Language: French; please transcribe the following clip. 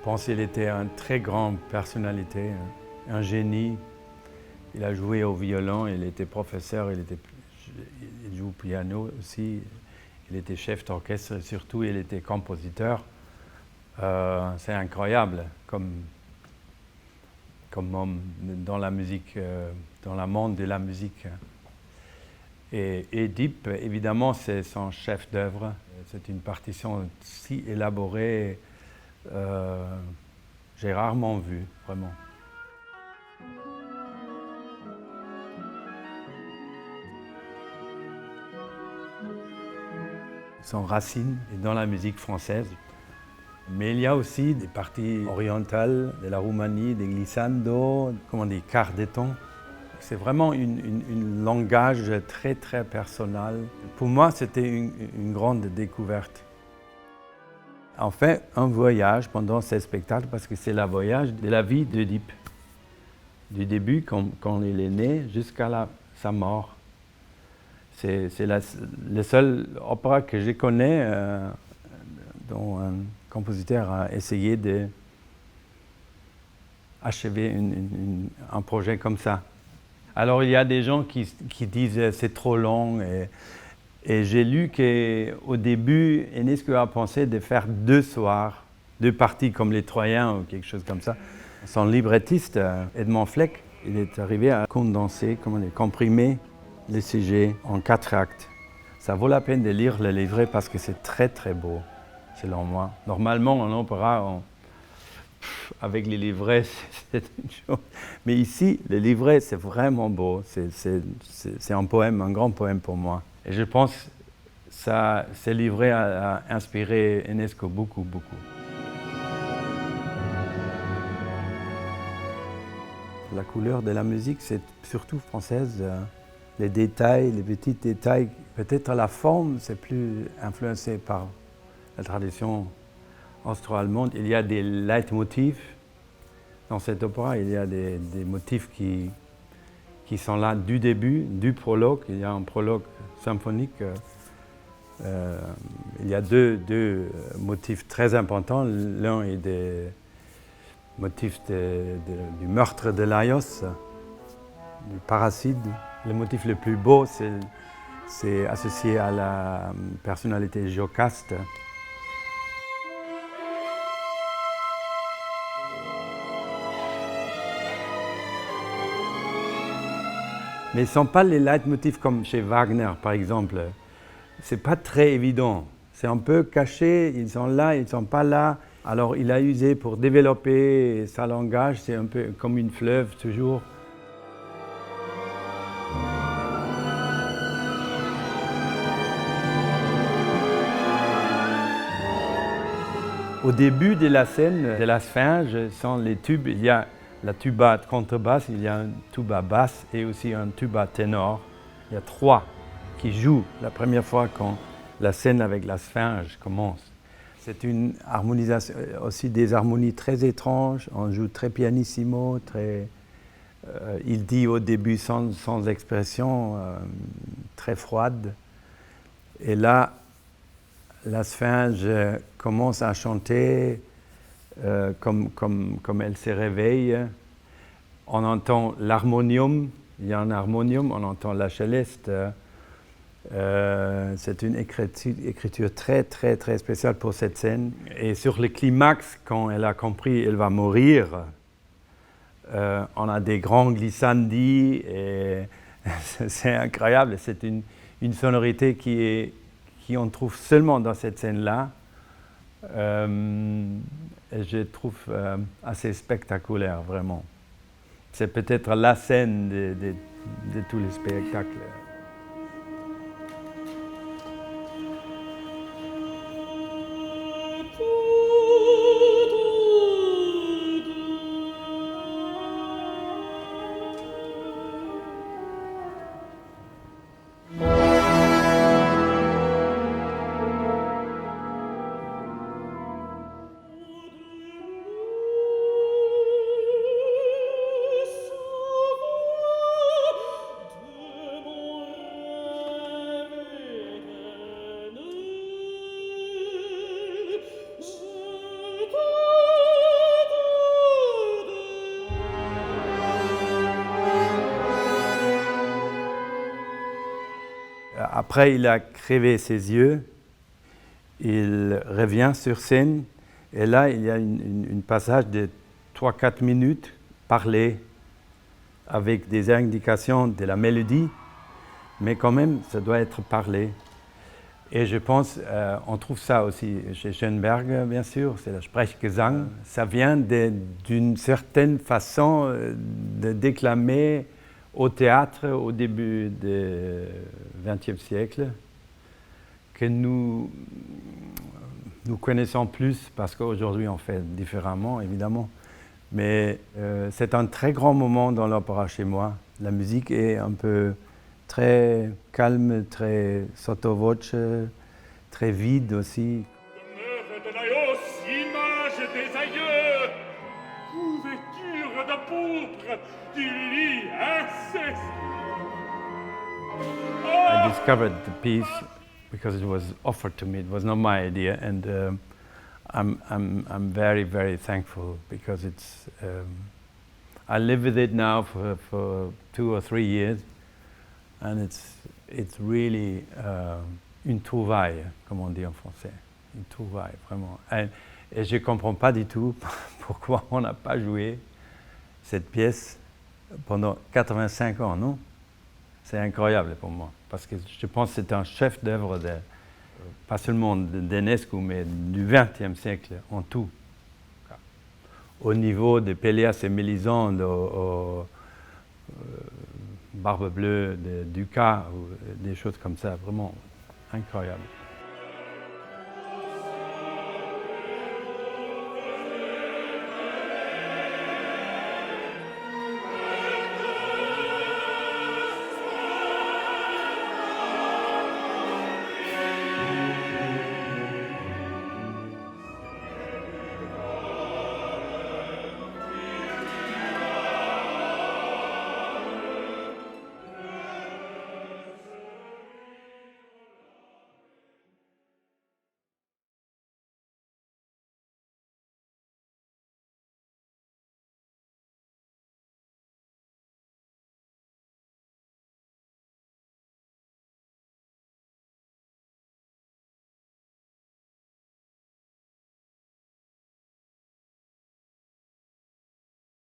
pense qu'il était une très grande personnalité, un génie. Il a joué au violon, il était professeur, il joue au piano aussi, il était chef d'orchestre et surtout il était compositeur. C'est incroyable comme homme dans la musique, dans le monde de la musique. Et Oedipe, évidemment, c'est son chef d'œuvre. C'est une partition si élaborée, j'ai rarement vu, vraiment. Son racine est dans la musique française. Mais il y a aussi des parties orientales de la Roumanie, des glissando, des quarts de ton. C'est vraiment un langage très très personnel. Pour moi, c'était une grande découverte. On fait un voyage pendant ce spectacle parce que c'est le voyage de la vie d'Oedipe. Du début, quand il est né, jusqu'à sa mort. C'est le seul opéra que je connais dont un compositeur a essayé d'achever un projet comme ça. Alors il y a des gens qui disent que c'est trop long et j'ai lu qu'au début, Ionesco a pensé de faire 2 soirs, 2 parties comme les Troyens ou quelque chose comme ça. Son librettiste, Edmond Fleck, il est arrivé à condenser, comprimer les sujets en 4 actes. Ça vaut la peine de lire le livret parce que c'est très très beau, selon moi. Normalement, en opéra, avec les livrets, c'est une chose. Mais ici, le livret, c'est vraiment beau. C'est un poème, un grand poème pour moi. Et je pense que ce livret a inspiré Ionesco beaucoup, beaucoup. La couleur de la musique, c'est surtout française. Les détails, les petits détails. Peut-être la forme, c'est plus influencé par la tradition austro-allemande. Il y a des leitmotifs. Dans cet opéra, il y a des motifs qui sont là du début, du prologue. Il y a un prologue symphonique. Il y a deux motifs très importants. L'un est des motifs du meurtre de Laios, du parricide. Le motif le plus beau, c'est associé à la personnalité Jocaste. Mais ce ne sont pas les leitmotifs comme chez Wagner, par exemple. Ce n'est pas très évident. C'est un peu caché, ils sont là, ils ne sont pas là. Alors il a usé pour développer sa langage, c'est un peu comme une fleuve toujours. Au début de la scène de la Sphinge, sont les tubes. Il y a la tuba de contrebasse, il y a un tuba basse et aussi un tuba ténor. Il y a 3 qui jouent la première fois quand la scène avec la Sphinge commence. C'est une harmonisation, aussi des harmonies très étranges. On joue très pianissimo, il dit au début sans expression, très froide. Et là, la Sphinge commence à chanter comme elle se réveille. On entend l'harmonium, il y a un harmonium, on entend la céleste. C'est une écriture très, très, très spéciale pour cette scène. Et sur le climax, quand elle a compris qu'elle va mourir, on a des grands glissandi et c'est incroyable. C'est une sonorité qu'on trouve seulement dans cette scène-là. Et je trouve assez spectaculaire, vraiment. C'est peut-être la scène de tous les spectacles. après, il a crevé ses yeux, il revient sur scène, et là, il y a un passage de 3-4 minutes parlé avec des indications de la mélodie, mais quand même, ça doit être parlé. Et je pense, on trouve ça aussi chez Schoenberg, bien sûr, c'est le Sprechgesang. Ça vient d'une certaine façon de déclamer au théâtre au début du XXe siècle, que nous connaissons plus, parce qu'aujourd'hui on fait différemment, évidemment. Mais c'est un très grand moment dans l'opéra chez moi. La musique est un peu très calme, très sotto voce, très vide aussi. Demeure de Laos, image des aïeux, couverture de pourpre du lit inceste. I discovered the piece because it was offered to me. It was not my idea, and I'm very, very thankful because it's. I live with it now for 2 or 3 years, and it's really une trouvaille, comme on dit en français, une trouvaille vraiment. Et je ne comprends pas du tout pourquoi on n'a pas joué cette pièce pendant 85 ans, non? C'est incroyable pour moi, parce que je pense que c'est un chef d'œuvre, pas seulement d'Enescu, mais du XXe siècle en tout. Au niveau de Péléas et Mélisande, Barbe Bleue de Dukas, ou des choses comme ça, vraiment incroyable.